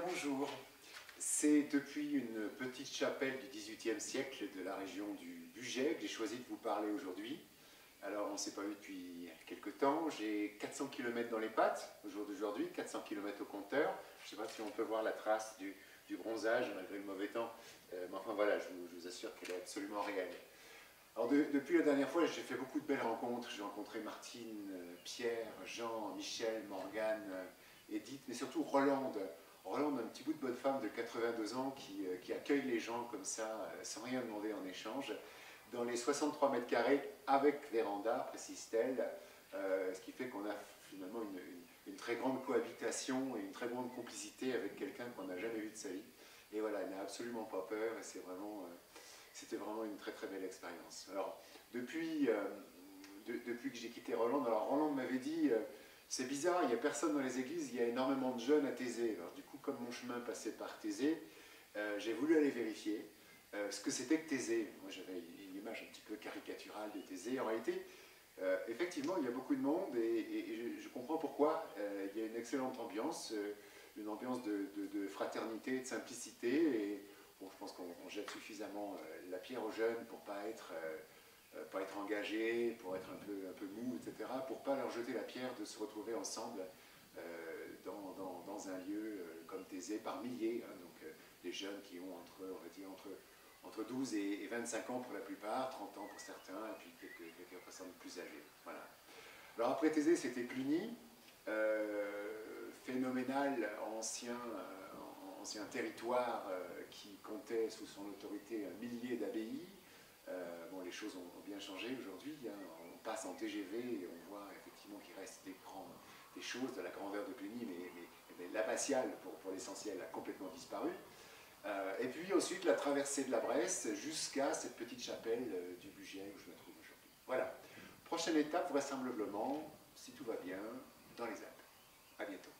bonjour. C'est depuis une petite chapelle du XVIIIe siècle de la région du Bugey que j'ai choisi de vous parler aujourd'hui. Alors on ne s'est pas vu depuis quelque temps, j'ai 400 km dans les pattes au jour d'aujourd'hui, 400 km au compteur. Je ne sais pas si on peut voir la trace du bronzage malgré le mauvais temps, mais enfin voilà, je vous assure qu'elle est absolument réelle. Alors depuis la dernière fois, j'ai fait beaucoup de belles rencontres. J'ai rencontré Martine, Pierre, Jean, Michel, Morgane, Edith, mais surtout Rolande. Rolande, un petit bout de bonne femme de 82 ans qui accueille les gens comme ça, sans rien demander en échange, dans les 63 mètres carrés avec véranda, précise-t-elle, ce qui fait qu'on a finalement une très grande cohabitation et une très grande complicité avec quelqu'un qu'on n'a jamais vu de sa vie. Et voilà, elle n'a absolument pas peur et c'était vraiment une très très belle expérience. Alors, depuis que j'ai quitté Rolande, alors Rolande m'avait dit c'est bizarre, il n'y a personne dans les églises, il y a énormément de jeunes à Thésée. Alors du coup, comme mon chemin passait par Thésée, j'ai voulu aller vérifier ce que c'était que Thésée. Moi j'avais une image un petit peu caricaturale de Thésée. En réalité, effectivement, il y a beaucoup de monde et je comprends pourquoi. Il y a une excellente ambiance, une ambiance de fraternité, de simplicité. Et bon, je pense qu'on jette suffisamment la pierre aux jeunes pour pas être engagé, pour être un peu mou, etc., pour ne pas leur jeter la pierre de se retrouver ensemble dans un lieu comme Thésée, par milliers, hein, donc des jeunes qui ont entre 12 et 25 ans pour la plupart, 30 ans pour certains, et puis quelques personnes plus âgées. Voilà. Alors après Thésée, c'était Cluny, phénoménal ancien territoire qui comptait sous son autorité un millier d'abbayes. Bon, les choses ont bien changé aujourd'hui, hein. On passe en TGV et on voit effectivement qu'il reste des choses de la grandeur de Cluny, mais l'abbatiale, pour l'essentiel, a complètement disparu. Et puis ensuite la traversée de la Bresse jusqu'à cette petite chapelle du Bugey où je me trouve aujourd'hui. Voilà. Prochaine étape, vraisemblablement, si tout va bien, dans les Alpes. À bientôt.